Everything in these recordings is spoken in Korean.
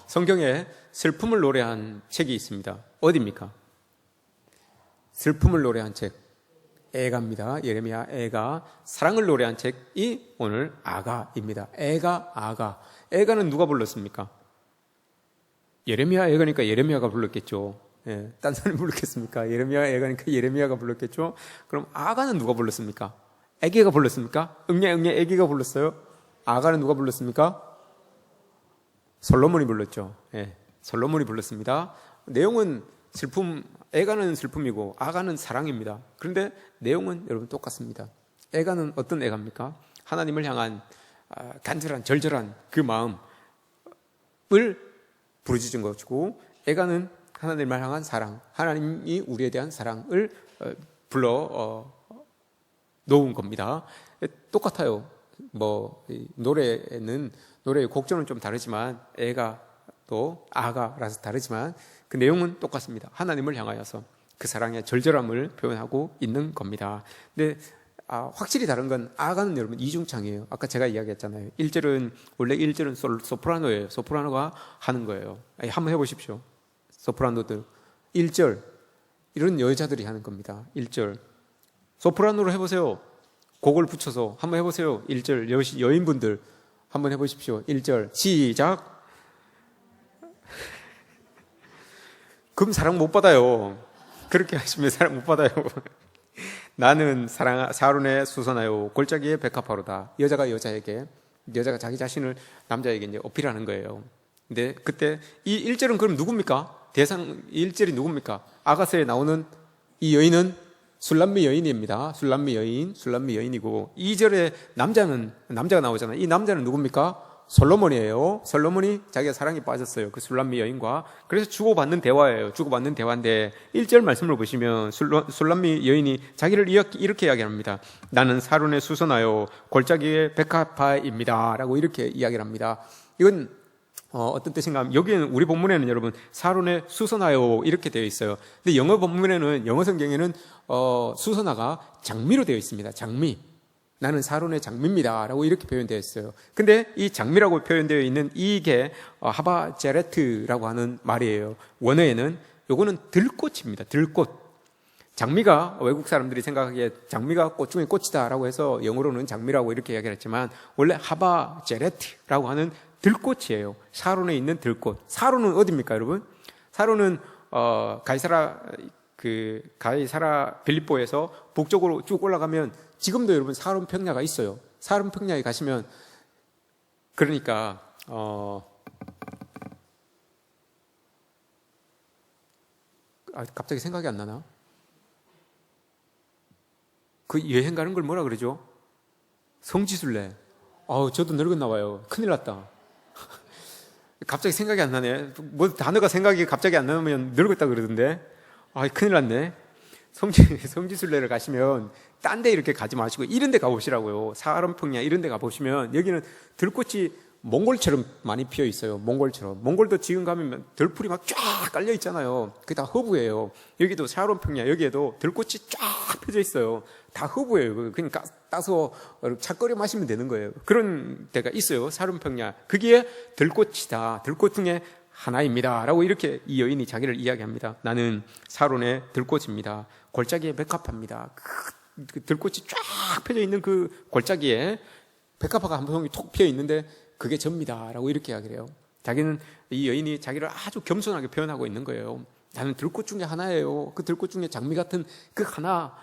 성경에 슬픔을 노래한 책이 있습니다. 어디입니까? 슬픔을 노래한 책. 애가입니다. 예레미야 애가. 사랑을 노래한 책이 오늘 아가입니다. 애가, 아가. 애가는 누가 불렀습니까? 예레미야 애가니까 예레미야가 불렀겠죠. 예, 딴 사람이 불렀겠습니까? 예레미야 애가니까 예레미야가 불렀겠죠. 그럼 아가는 누가 불렀습니까? 애기가 불렀습니까? 응애 애기가 불렀어요. 아가는 누가 불렀습니까? 솔로몬이 불렀죠. 예, 솔로몬이 불렀습니다. 내용은 애가는 슬픔이고 아가는 사랑입니다. 그런데 내용은 여러분 똑같습니다. 애가는 어떤 애가입니까? 하나님을 향한 간절한 절절한 그 마음을 부르짖은 것이고, 애가는 하나님을 향한 사랑, 하나님이 우리에 대한 사랑을 불러 놓은 겁니다. 똑같아요. 노래의 곡조는 좀 다르지만, 애가 또 아가라서 다르지만 그 내용은 똑같습니다. 하나님을 향하여서 그 사랑의 절절함을 표현하고 있는 겁니다. 근데 확실히 다른 건 아가는 여러분 이중창이에요. 아까 제가 이야기했잖아요. 원래 1절은 소프라노예요. 소프라노가 하는 거예요. 한번 해보십시오. 소프라노들 1절 이런 여자들이 하는 겁니다. 1절 소프라노로 해보세요. 곡을 붙여서 한번 해보세요. 1절 여인분들 한번 해보십시오. 1절 시작. 그럼 사랑 못 받아요. 그렇게 하시면 사랑 못 받아요. 나는 사론에 수선하여 골짜기에 백합화로다. 여자가 자기 자신을 남자에게 이제 어필하는 거예요. 근데 그때 이 1절은 그럼 누굽니까? 1절이 누굽니까? 아가서에 나오는 이 여인은 술람미 여인입니다. 술람미 여인이고, 2절에 남자가 나오잖아요. 이 남자는 누굽니까? 솔로몬이에요. 솔로몬이 자기가 사랑에 빠졌어요. 그 술람미 여인과. 그래서 주고받는 대화예요. 주고받는 대화인데 1절 말씀을 보시면 술람미 여인이 자기를 이렇게 이야기합니다. 나는 사론에 수선하여 골짜기의 백합화입니다. 라고 이렇게 이야기를 합니다. 이건 어떤 뜻인가 하면, 여기는 우리 본문에는 여러분 사론에 수선하여 이렇게 되어 있어요. 근데 영어 성경에는 수선화가 장미로 되어 있습니다. 장미. 나는 사론의 장미입니다. 라고 이렇게 표현되어 있어요. 근데 이 장미라고 표현되어 있는 이게 하바제레트라고 하는 말이에요. 원어에는 요거는 들꽃입니다. 들꽃. 장미가 외국 사람들이 생각하기에 장미가 꽃 중에 꽃이다라고 해서 영어로는 장미라고 이렇게 이야기를 했지만, 원래 하바제레트라고 하는 들꽃이에요. 사론에 있는 들꽃. 사론은 어디입니까, 여러분? 사론은 가이사라 빌립보에서 북쪽으로 쭉 올라가면 지금도 여러분 사론 평야가 있어요. 사론 평야에 가시면, 그러니까 갑자기 생각이 안 나나? 그 여행 가는 걸 뭐라 그러죠? 성지순례. 저도 늙었나 봐요. 큰일 났다. 갑자기 생각이 안 나네. 단어가 생각이 갑자기 안 나면 늙었다 그러던데. 큰일 났네. 성지순례를 가시면 딴 데 이렇게 가지 마시고 이런 데 가보시라고요. 사하란평야 이런 데 가보시면 여기는 들꽃이 몽골처럼 많이 피어 있어요. 몽골도 지금 가면 들풀이 막 쫙 깔려 있잖아요. 그게 다 허브예요. 여기도 사하란평야 여기에도 들꽃이 쫙 펴져 있어요. 다 허브예요. 그러니까 따서 차 끓여 마시면 되는 거예요. 그런 데가 있어요. 사하란평야. 그게 들꽃이다. 들꽃 중에 하나입니다. 라고 이렇게 이 여인이 자기를 이야기합니다. 나는 사론의 들꽃입니다. 골짜기에 백합화입니다. 그 들꽃이 쫙 펴져 있는 그 골짜기에 백합화가 한 송이 톡 피어 있는데 그게 접니다. 라고 이렇게 이야기를 해요. 이 여인이 자기를 아주 겸손하게 표현하고 있는 거예요. 나는 들꽃 중에 하나예요. 그 들꽃 중에 장미 같은 그 하나,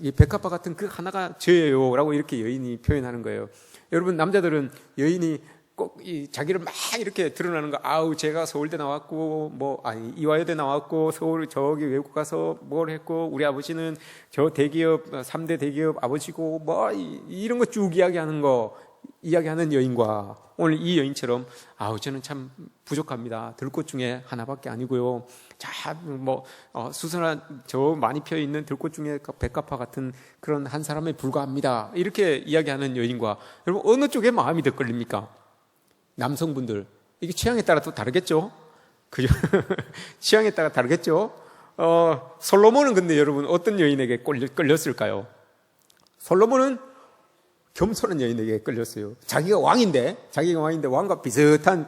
이 백합화 같은 그 하나가 저예요. 라고 이렇게 여인이 표현하는 거예요. 여러분, 남자들은 여인이 꼭 자기를 막 이렇게 드러나는 거, 제가 서울대 나왔고, 이화여대 나왔고, 서울 저기 외국 가서 뭘 했고, 우리 아버지는 저 대기업, 3대 대기업 아버지고, 이런 거 쭉 이야기하는 여인과, 오늘 이 여인처럼, 저는 참 부족합니다. 들꽃 중에 하나밖에 아니고요. 수선한 저 많이 피어 있는 들꽃 중에 백합화 같은 그런 한 사람에 불과합니다. 이렇게 이야기하는 여인과, 여러분, 어느 쪽에 마음이 더 끌립니까? 남성분들, 이게 취향에 따라 또 다르겠죠? 그죠? 취향에 따라 다르겠죠? 솔로몬은 근데 여러분 어떤 여인에게 끌렸을까요? 솔로몬은 겸손한 여인에게 끌렸어요. 자기가 왕인데 왕과 비슷한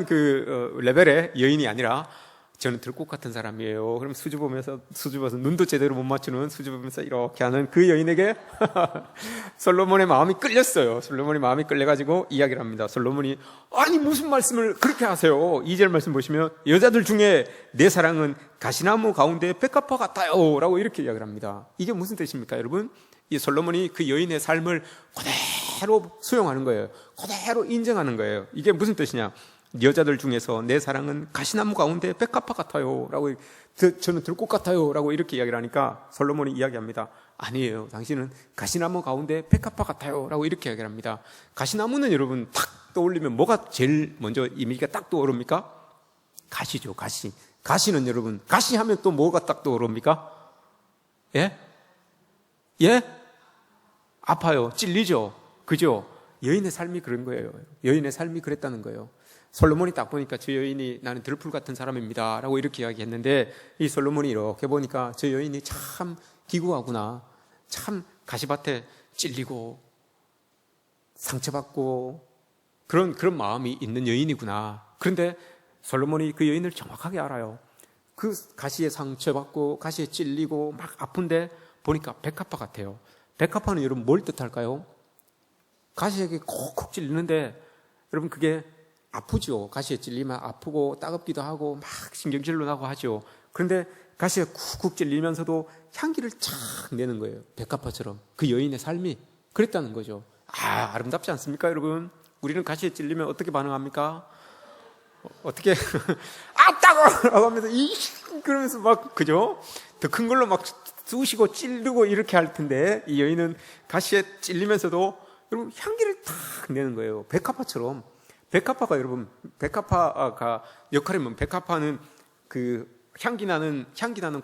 그 레벨의 여인이 아니라 저는 들꽃 같은 사람이에요. 그럼 수줍어서 눈도 제대로 못 맞추는 수줍으면서 이렇게 하는 그 여인에게 솔로몬의 마음이 끌렸어요. 솔로몬의 마음이 끌려가지고 이야기를 합니다. 솔로몬이 아니 무슨 말씀을 그렇게 하세요? 2절 말씀 보시면 여자들 중에 내 사랑은 가시나무 가운데 백합화 같아요 라고 이렇게 이야기를 합니다. 이게 무슨 뜻입니까 여러분? 이 솔로몬이 그 여인의 삶을 그대로 수용하는 거예요. 그대로 인정하는 거예요. 이게 무슨 뜻이냐? 여자들 중에서 내 사랑은 가시나무 가운데 백합화 같아요 라고, 저는 들꽃 같아요 라고 이렇게 이야기를 하니까 솔로몬이 이야기합니다. 아니에요, 당신은 가시나무 가운데 백합화 같아요 라고 이렇게 이야기를 합니다. 가시나무는 여러분 탁 떠올리면 뭐가 제일 먼저 이미지가 딱 떠오릅니까? 가시죠. 가시는 여러분, 가시하면 또 뭐가 딱 떠오릅니까? 예? 아파요, 찔리죠, 그죠? 여인의 삶이 그런 거예요. 여인의 삶이 그랬다는 거예요. 솔로몬이 딱 보니까 저 여인이 나는 들풀 같은 사람입니다 라고 이렇게 이야기했는데, 이 솔로몬이 이렇게 보니까 저 여인이 참 기구하구나, 참 가시밭에 찔리고 상처받고 그런 마음이 있는 여인이구나. 그런데 솔로몬이 그 여인을 정확하게 알아요. 그 가시에 상처받고 가시에 찔리고 막 아픈데 보니까 백합화 같아요. 백합화는 여러분 뭘 뜻할까요? 가시에게 콕콕 찔리는데 여러분 그게 아프죠. 가시에 찔리면 아프고 따갑기도 하고 막 신경질도 나고 하죠. 그런데 가시에 쿡쿡 찔리면서도 향기를 착 내는 거예요. 백합화처럼. 그 여인의 삶이 그랬다는 거죠. 아름답지 않습니까 여러분? 우리는 가시에 찔리면 어떻게 반응합니까? 어떻게 따가워 하면서 그러면서 막, 그죠? 더 큰 걸로 막 쑤시고 찌르고 이렇게 할 텐데, 이 여인은 가시에 찔리면서도 여러분 향기를 탁 내는 거예요. 백합화처럼. 백합화가 여러분, 백합화가 역할이 뭐냐면, 백합화는 그 향기 나는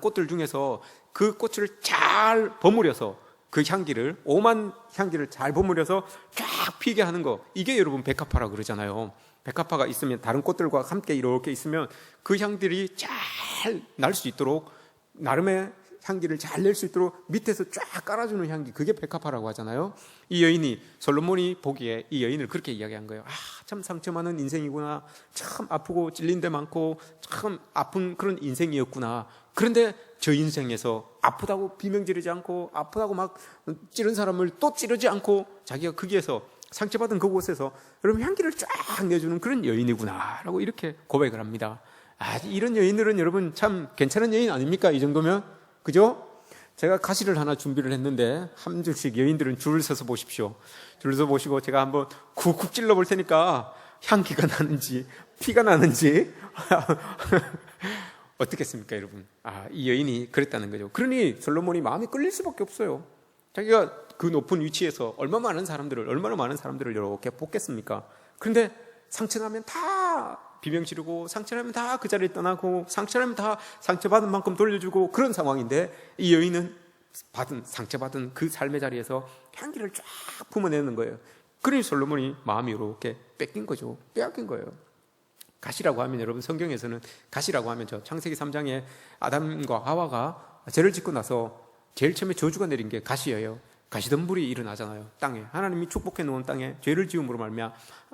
꽃들 중에서 그 꽃을 잘 버무려서 그 향기를, 오만 향기를 잘 버무려서 쫙 피게 하는 거, 이게 여러분 백합화라고 그러잖아요. 백합화가 있으면, 다른 꽃들과 함께 이렇게 있으면 그 향들이 잘 날 수 있도록, 나름의 향기를 잘 낼 수 있도록 밑에서 쫙 깔아주는 향기, 그게 백합화라고 하잖아요. 이 여인이, 솔로몬이 보기에 이 여인을 그렇게 이야기한 거예요. 참 상처 많은 인생이구나, 참 아프고 찔린 데 많고 참 아픈 그런 인생이었구나. 그런데 저 인생에서 아프다고 비명 지르지 않고, 아프다고 막 찌른 사람을 또 찌르지 않고, 자기가 거기에서 상처받은 그곳에서 여러분 향기를 쫙 내주는 그런 여인이구나 라고 이렇게 고백을 합니다. 이런 여인들은 여러분 참 괜찮은 여인 아닙니까? 이 정도면, 그죠? 제가 가시를 하나 준비를 했는데, 한 줄씩 여인들은 줄을 서서 보십시오. 줄을 서서 보시고 제가 한번 쿡쿡 찔러 볼 테니까 향기가 나는지 피가 나는지 어떻겠습니까 여러분? 이 여인이 그랬다는 거죠. 그러니 솔로몬이 마음이 끌릴 수밖에 없어요. 자기가 그 높은 위치에서 얼마나 많은 사람들을 이렇게 뽑겠습니까? 그런데 상처나면 다 비명 지르고, 상처나면 다 그 자리를 떠나고, 상처나면 다 상처받은 만큼 돌려주고, 그런 상황인데, 이 여인은 상처받은 그 삶의 자리에서 향기를 쫙 품어내는 거예요. 그러니 솔로몬이 마음이 이렇게 빼앗긴 거예요. 가시라고 하면, 여러분 성경에서는 가시라고 하면, 저 창세기 3장에 아담과 하와가 죄를 짓고 나서 제일 처음에 저주가 내린 게 가시예요. 가시덤불이 일어나잖아요. 땅에, 하나님이 축복해 놓은 땅에 죄를 지음으로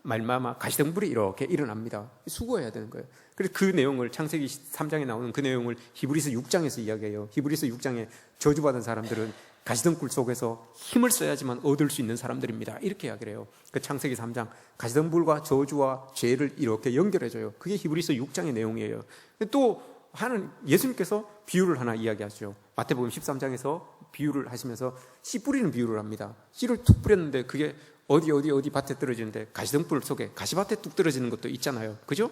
말미암아 가시덤불이 이렇게 일어납니다. 수고해야 되는 거예요. 그래서 그 내용을, 창세기 3장에 나오는 그 내용을 히브리서 6장에서 이야기해요. 히브리서 6장에 저주받은 사람들은 가시덤불 속에서 힘을 써야지만 얻을 수 있는 사람들입니다. 이렇게 이야기를 해요. 그 창세기 3장, 가시덤불과 저주와 죄를 이렇게 연결해줘요. 그게 히브리서 6장의 내용이에요. 또 하나님, 예수님께서 비유를 하나 이야기하시죠. 마태복음 13장에서 비유를 하시면서 씨 뿌리는 비유를 합니다. 씨를 툭 뿌렸는데 그게 어디 밭에 떨어지는데 가시덤불 속에 가시밭에 뚝 떨어지는 것도 있잖아요. 그죠?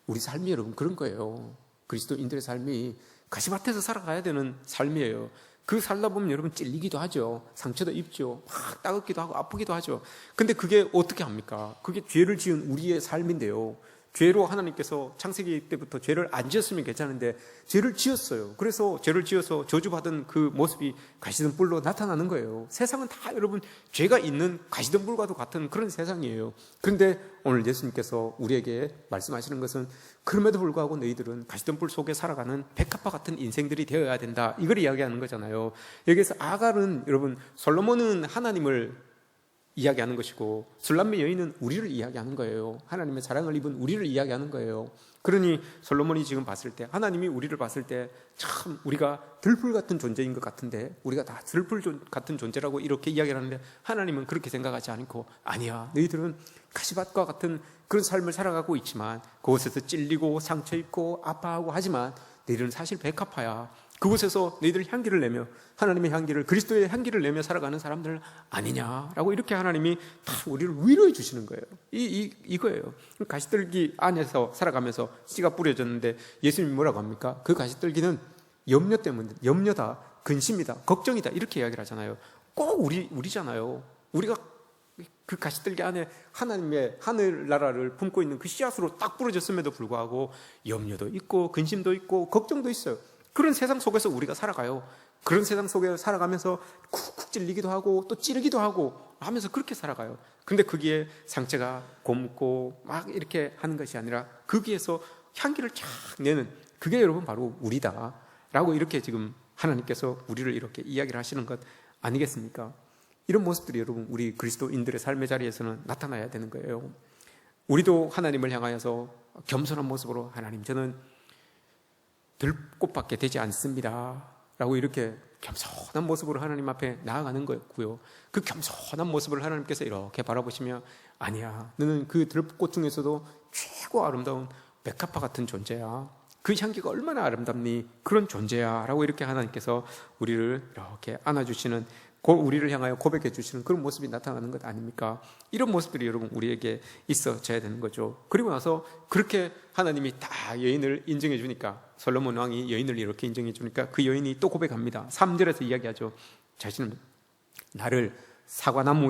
우리 삶이 여러분 그런 거예요. 그리스도인들의 삶이 가시밭에서 살아가야 되는 삶이에요. 그 살다 보면 여러분 찔리기도 하죠. 상처도 입죠. 막 따갑기도 하고 아프기도 하죠. 근데 그게 어떻게 합니까? 그게 죄를 지은 우리의 삶인데요. 죄로 하나님께서 창세기 때부터 죄를 안 지었으면 괜찮은데 죄를 지었어요. 그래서 죄를 지어서 저주받은 그 모습이 가시덤불로 나타나는 거예요. 세상은 다 여러분 죄가 있는 가시덤불과도 같은 그런 세상이에요. 그런데 오늘 예수님께서 우리에게 말씀하시는 것은 그럼에도 불구하고 너희들은 가시덤불 속에 살아가는 백합화 같은 인생들이 되어야 된다, 이걸 이야기하는 거잖아요. 여기서 아갈은, 여러분 솔로몬은 하나님을 이야기하는 것이고, 술람미 여인은 우리를 이야기하는 거예요. 하나님의 사랑을 입은 우리를 이야기하는 거예요. 그러니 솔로몬이 지금 봤을 때, 하나님이 우리를 봤을 때 참 우리가 들풀 같은 존재인 것 같은데, 우리가 다 들풀 같은 존재라고 이렇게 이야기를 하는데, 하나님은 그렇게 생각하지 않고, 아니야, 너희들은 가시밭과 같은 그런 삶을 살아가고 있지만 그곳에서 찔리고 상처 입고 아파하고 하지만 너희들은 사실 백합화야. 그곳에서 너희들 향기를 내며, 하나님의 향기를, 그리스도의 향기를 내며 살아가는 사람들 아니냐라고 이렇게 하나님이 다 우리를 위로해 주시는 거예요. 이거예요. 가시떨기 안에서 살아가면서 씨가 뿌려졌는데 예수님이 뭐라고 합니까? 그 가시떨기는 염려 때문에, 염려다, 근심이다, 걱정이다, 이렇게 이야기를 하잖아요. 꼭 우리잖아요. 우리가 그 가시떨기 안에 하나님의 하늘나라를 품고 있는 그 씨앗으로 딱 부러졌음에도 불구하고 염려도 있고 근심도 있고 걱정도 있어요. 그런 세상 속에서 우리가 살아가요. 그런 세상 속에 살아가면서 쿡쿡 찔리기도 하고 또 찌르기도 하고 하면서 그렇게 살아가요. 근데 거기에 상처가 곪고 막 이렇게 하는 것이 아니라 거기에서 향기를 쫙 내는, 그게 여러분 바로 우리다 라고 이렇게 지금 하나님께서 우리를 이렇게 이야기를 하시는 것 아니겠습니까? 이런 모습들이 여러분 우리 그리스도인들의 삶의 자리에서는 나타나야 되는 거예요. 우리도 하나님을 향하여서 겸손한 모습으로, 하나님, 저는 들꽃밖에 되지 않습니다 라고 이렇게 겸손한 모습으로 하나님 앞에 나아가는 거였고요. 그 겸손한 모습을 하나님께서 이렇게 바라보시며, 아니야, 너는 그 들꽃 중에서도 최고 아름다운 백합화 같은 존재야. 그 향기가 얼마나 아름답니? 그런 존재야 라고 이렇게 하나님께서 우리를 이렇게 안아주시는, 우리를 향하여 고백해 주시는 그런 모습이 나타나는 것 아닙니까? 이런 모습들이 여러분 우리에게 있어져야 되는 거죠. 그리고 나서 그렇게 하나님이 다 여인을 인정해 주니까, 솔로몬 왕이 여인을 이렇게 인정해 주니까 그 여인이 또 고백합니다. 3절에서 이야기하죠. 자신은 나를 사과나무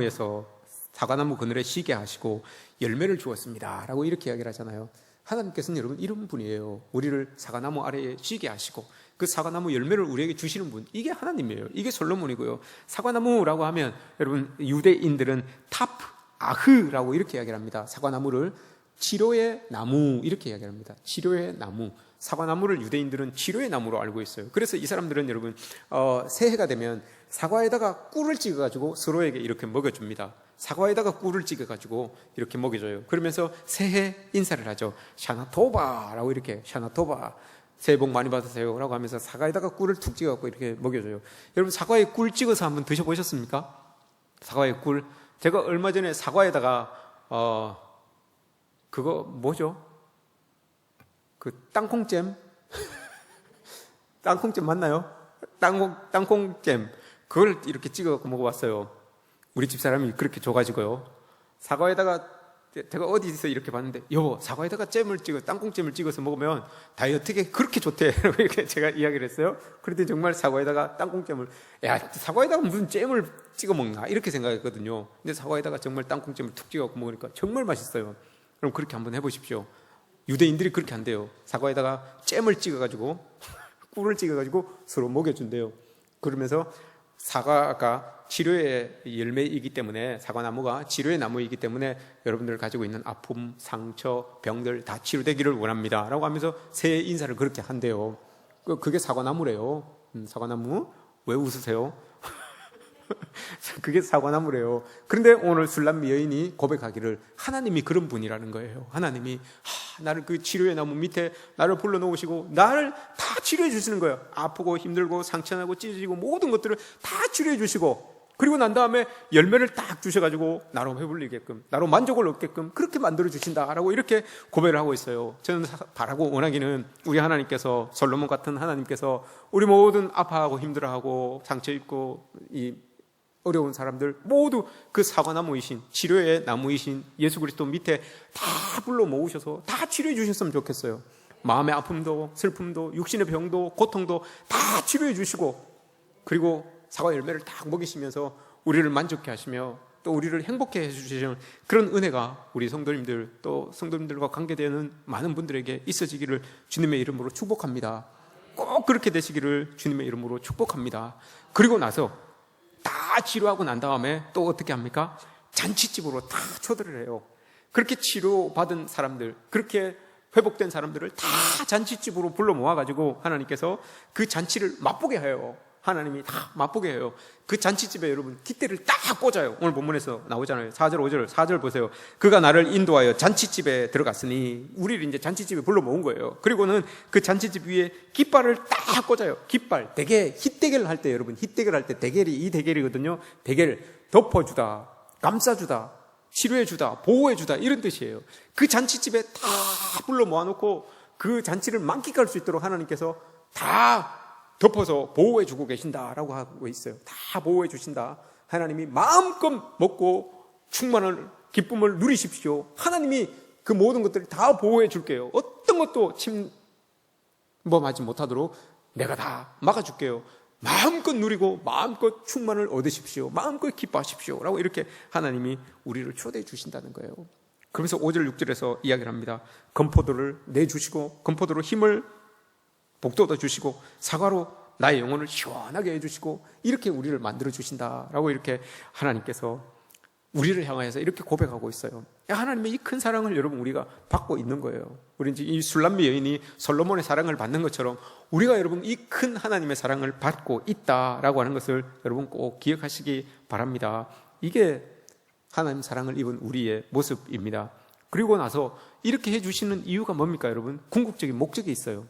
그늘에 쉬게 하시고 열매를 주었습니다 라고 이렇게 이야기를 하잖아요. 하나님께서는 여러분 이런 분이에요. 우리를 사과나무 아래에 쉬게 하시고 그 사과나무 열매를 우리에게 주시는 분, 이게 하나님이에요. 이게 솔로몬이고요. 사과나무라고 하면 여러분 유대인들은 타프 아흐라고 이렇게 이야기를 합니다. 사과나무를 치료의 나무 이렇게 이야기를 합니다. 치료의 나무. 사과나무를 유대인들은 치료의 나무로 알고 있어요. 그래서 이 사람들은 여러분 새해가 되면 사과에다가 꿀을 찍어가지고 서로에게 이렇게 먹여줍니다. 사과에다가 꿀을 찍어가지고 이렇게 먹여줘요. 그러면서 새해 인사를 하죠. 샤나토바라고 이렇게, 샤나토바, 새해 복 많이 받으세요 라고 하면서 사과에다가 꿀을 툭 찍어갖고 이렇게 먹여줘요. 여러분 사과에 꿀 찍어서 한번 드셔보셨습니까? 사과에 꿀. 제가 얼마 전에 사과에다가 그거 뭐죠? 그 땅콩잼? 땅콩잼 맞나요? 땅콩잼. 그걸 이렇게 찍어갖고 먹어봤어요. 우리 집사람이 그렇게 줘가지고요. 사과에다가, 제가 어디서 이렇게 봤는데, 여보, 사과에다가 땅콩잼을 찍어서 먹으면 다이어트에 그렇게 좋대. 이렇게 제가 이야기를 했어요. 그랬더니 정말 사과에다가 땅콩잼을, 야, 사과에다가 무슨 잼을 찍어 먹나? 이렇게 생각했거든요. 근데 사과에다가 정말 땅콩잼을 툭 찍어갖고 먹으니까 정말 맛있어요. 그럼 그렇게 한번 해보십시오. 유대인들이 그렇게 한대요. 사과에다가 잼을 찍어가지고, 꿀을 찍어가지고 서로 먹여준대요. 그러면서 사과가 치료의 열매이기 때문에, 사과나무가 치료의 나무이기 때문에 여러분들 가지고 있는 아픔, 상처, 병들 다 치료되기를 원합니다 라고 하면서 새해 인사를 그렇게 한대요. 그게 사과나무래요. 사과나무? 왜 웃으세요? 그게 사과나무래요. 그런데 오늘 술람미 여인이 고백하기를 하나님이 그런 분이라는 거예요. 하나님이 나를 그 치료의 나무 밑에 나를 불러놓으시고 나를 다 치료해 주시는 거예요. 아프고 힘들고 상처나고 찢어지고 모든 것들을 다 치료해 주시고, 그리고 난 다음에 열매를 딱 주셔가지고 나로 배불리게끔, 나로 만족을 얻게끔 그렇게 만들어 주신다라고 이렇게 고백을 하고 있어요. 저는 바라고 원하기는 우리 하나님께서, 솔로몬 같은 하나님께서 우리 모든 아파하고 힘들어하고 상처 입고 이 어려운 사람들 모두 그 사과나무이신, 치료의 나무이신 예수 그리스도 밑에 다 불러 모으셔서 다 치료해 주셨으면 좋겠어요. 마음의 아픔도 슬픔도 육신의 병도 고통도 다 치료해 주시고, 그리고 사과 열매를 딱 먹이시면서 우리를 만족해 하시며 또 우리를 행복해 해주시는 그런 은혜가 우리 성도님들, 또 성도님들과 관계되는 많은 분들에게 있어지기를 주님의 이름으로 축복합니다. 꼭 그렇게 되시기를 주님의 이름으로 축복합니다. 그리고 나서 다 치료하고 난 다음에 또 어떻게 합니까? 잔치집으로 다 초대를 해요. 그렇게 치료받은 사람들, 그렇게 회복된 사람들을 다 잔치집으로 불러 모아가지고 하나님께서 그 잔치를 맛보게 해요. 하나님이 다 맛보게 해요. 그 잔치집에 여러분 깃대를 딱 꽂아요. 오늘 본문에서 나오잖아요. 4절 5절 4절 보세요. 그가 나를 인도하여 잔치집에 들어갔으니, 우리를 이제 잔치집에 불러 모은 거예요. 그리고는 그 잔치집 위에 깃발을 딱 꽂아요. 깃발, 대게, 힛대게를 할 때 여러분, 힛대게를 할 때 대게리, 이 대게리거든요. 대게를 덮어주다, 감싸주다, 치료해주다, 보호해주다, 이런 뜻이에요. 그 잔치집에 다 불러 모아놓고 그 잔치를 만끽할 수 있도록 하나님께서 다 덮어서 보호해주고 계신다라고 하고 있어요. 다 보호해주신다. 하나님이 마음껏 먹고 충만한 기쁨을 누리십시오. 하나님이 그 모든 것들을 다 보호해줄게요. 어떤 것도 침범하지 못하도록 내가 다 막아줄게요. 마음껏 누리고 마음껏 충만을 얻으십시오. 마음껏 기뻐하십시오. 라고 이렇게 하나님이 우리를 초대해 주신다는 거예요. 그러면서 5절 6절에서 이야기를 합니다. 건포도를 내주시고, 건포도로 힘을 복돋아 주시고, 사과로 나의 영혼을 시원하게 해주시고, 이렇게 우리를 만들어 주신다라고 이렇게 하나님께서 우리를 향하여서 이렇게 고백하고 있어요. 하나님의 이 큰 사랑을 여러분 우리가 받고 있는 거예요. 우리 이제 이 술람미 여인이 솔로몬의 사랑을 받는 것처럼 우리가 여러분 이 큰 하나님의 사랑을 받고 있다라고 하는 것을 여러분 꼭 기억하시기 바랍니다. 이게 하나님 사랑을 입은 우리의 모습입니다. 그리고 나서 이렇게 해주시는 이유가 뭡니까 여러분? 궁극적인 목적이 있어요.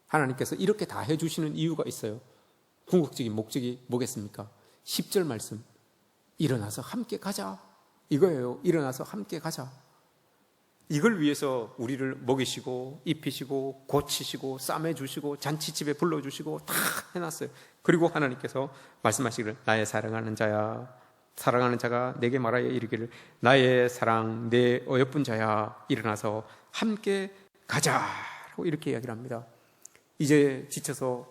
하나님께서 이렇게 다 해주시는 이유가 있어요. 궁극적인 목적이 뭐겠습니까? 10절 말씀, 일어나서 함께 가자, 이거예요. 일어나서 함께 가자. 이걸 위해서 우리를 먹이시고 입히시고 고치시고 싸매주시고 잔치집에 불러주시고 다 해놨어요. 그리고 하나님께서 말씀하시기를, 나의 사랑하는 자야, 사랑하는 자가 내게 말하여 이르기를, 나의 사랑 내 어여쁜 자야, 일어나서 함께 가자라고 이렇게 이야기를 합니다. 이제 지쳐서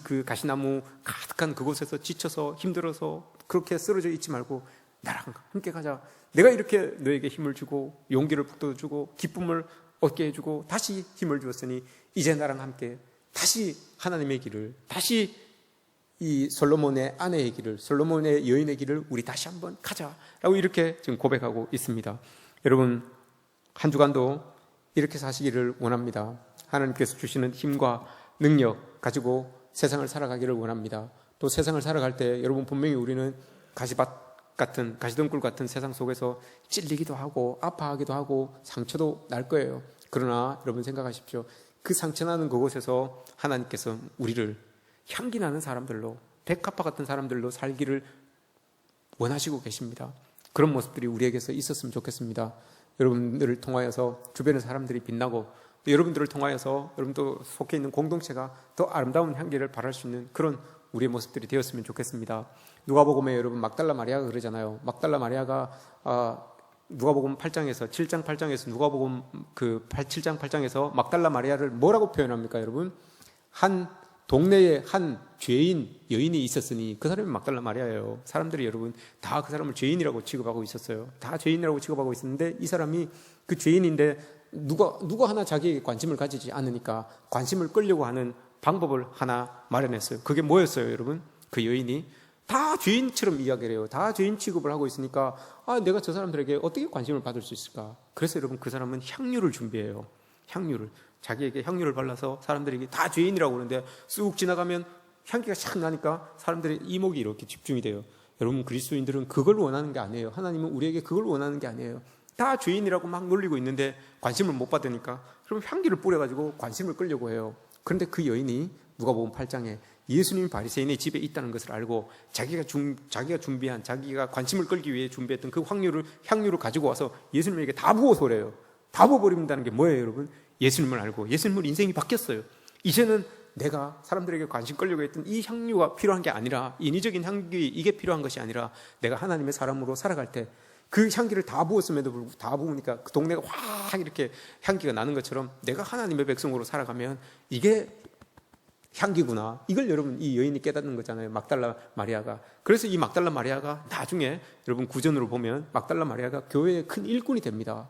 그 가시나무 가득한 그곳에서 지쳐서 힘들어서 그렇게 쓰러져 있지 말고 나랑 함께 가자. 내가 이렇게 너에게 힘을 주고 용기를 북돋아주고 기쁨을 얻게 해주고 다시 힘을 주었으니 이제 나랑 함께 다시 하나님의 길을, 다시 이 솔로몬의 아내의 길을, 솔로몬의 여인의 길을 우리 다시 한번 가자라고 이렇게 지금 고백하고 있습니다. 여러분 한 주간도 이렇게 사시기를 원합니다. 하나님께서 주시는 힘과 능력 가지고 세상을 살아가기를 원합니다. 또 세상을 살아갈 때 여러분 분명히 우리는 가시밭 같은, 가시덩굴 같은 세상 속에서 찔리기도 하고 아파하기도 하고 상처도 날 거예요. 그러나 여러분 생각하십시오. 그 상처나는 그곳에서 하나님께서 우리를 향기 나는 사람들로, 백합화 같은 사람들로 살기를 원하시고 계십니다. 그런 모습들이 우리에게서 있었으면 좋겠습니다. 여러분들을 통하여서 주변의 사람들이 빛나고, 여러분들을 통하여서 여러분도 속해 있는 공동체가 더 아름다운 향기를 발할 수 있는 그런 우리의 모습들이 되었으면 좋겠습니다. 누가복음에 여러분 막달라 마리아가 그러잖아요. 막달라 마리아가 누가복음 8장에서 7장 8장에서 누가복음 7장 8장에서 막달라 마리아를 뭐라고 표현합니까 여러분? 한 동네에 한 죄인 여인이 있었으니 그 사람이 막달라 마리아예요. 사람들이 여러분 다 그 사람을 죄인이라고 취급하고 있었어요. 다 죄인이라고 취급하고 있었는데 이 사람이 그 죄인인데 누가 하나 자기에게 관심을 가지지 않으니까 관심을 끌려고 하는 방법을 하나 마련했어요. 그게 뭐였어요 여러분? 그 여인이 다 죄인처럼 이야기를 해요. 다 죄인 취급을 하고 있으니까 내가 저 사람들에게 어떻게 관심을 받을 수 있을까? 그래서 여러분 그 사람은 향유를 준비해요. 향유를. 자기에게 향유를 발라서 사람들에게 다 죄인이라고 그러는데 쑥 지나가면 향기가 샥 나니까 사람들의 이목이 이렇게 집중이 돼요. 여러분 그리스도인들은 그걸 원하는 게 아니에요. 하나님은 우리에게 그걸 원하는 게 아니에요. 다 죄인이라고 막 놀리고 있는데 관심을 못 받으니까 그럼 향기를 뿌려가지고 관심을 끌려고 해요. 그런데 그 여인이 누가복음 8장에 예수님이 바리새인의 집에 있다는 것을 알고 자기가 준비한, 자기가 관심을 끌기 위해 준비했던 그 향유를 가지고 와서 예수님에게 다 부어서 그래요. 다 부어버린다는 게 뭐예요 여러분? 예수님을 알고 예수님은 인생이 바뀌었어요. 이제는 내가 사람들에게 관심 끌려고 했던 이 향유가 필요한 게 아니라, 인위적인 향기 이게 필요한 것이 아니라 내가 하나님의 사람으로 살아갈 때 그 향기를 다 부었음에도 불구하고 다 부으니까 그 동네가 확 이렇게 향기가 나는 것처럼 내가 하나님의 백성으로 살아가면 이게 향기구나. 이걸 여러분 이 여인이 깨닫는 거잖아요. 막달라 마리아가. 그래서 이 막달라 마리아가 나중에 여러분 구전으로 보면 막달라 마리아가 교회의 큰 일꾼이 됩니다.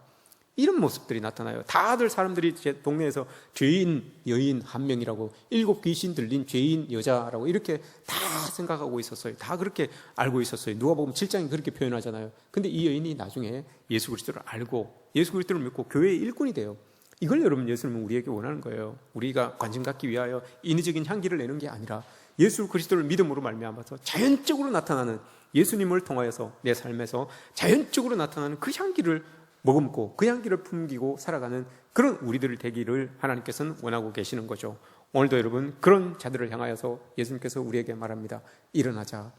이런 모습들이 나타나요. 다들 사람들이 제 동네에서 죄인 여인 한 명이라고, 7 귀신 들린 죄인 여자라고 이렇게 다 생각하고 있었어요. 다 그렇게 알고 있었어요. 누가복음 7장이 그렇게 표현하잖아요. 근데 이 여인이 나중에 예수 그리스도를 알고 예수 그리스도를 믿고 교회의 일꾼이 돼요. 이걸 여러분 예수님은 우리에게 원하는 거예요. 우리가 관심 갖기 위하여 인위적인 향기를 내는 게 아니라 예수 그리스도를 믿음으로 말미암아서 자연적으로 나타나는, 예수님을 통하여서 내 삶에서 자연적으로 나타나는 그 향기를 머금고 그 향기를 품기고 살아가는 그런 우리들 되기를 하나님께서는 원하고 계시는 거죠. 오늘도 여러분 그런 자들을 향하여서 예수님께서 우리에게 말합니다. 일어나자,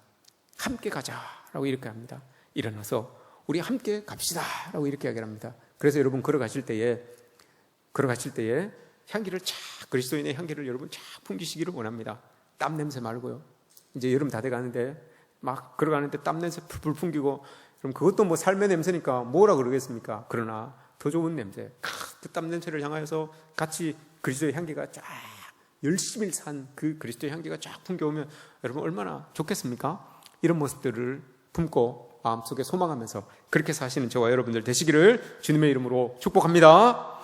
함께 가자라고 이렇게 합니다. 일어나서 우리 함께 갑시다라고 이렇게 이야기를 합니다. 그래서 여러분 걸어가실 때에 향기를 그리스도인의 향기를 여러분 쫙 풍기시기를 원합니다. 땀 냄새 말고요. 이제 여름 다 돼가는데 막 걸어가는데 땀 냄새 풀풀 풍기고, 그럼 그것도 뭐 삶의 냄새니까 뭐라 그러겠습니까? 그러나 더 좋은 냄새, 그 땀 냄새를 향하여서 같이 그리스도의 향기가 쫙 열심히 산 그 그리스도의 향기가 쫙 풍겨오면 여러분 얼마나 좋겠습니까? 이런 모습들을 품고 마음속에 소망하면서 그렇게 사시는 저와 여러분들 되시기를 주님의 이름으로 축복합니다.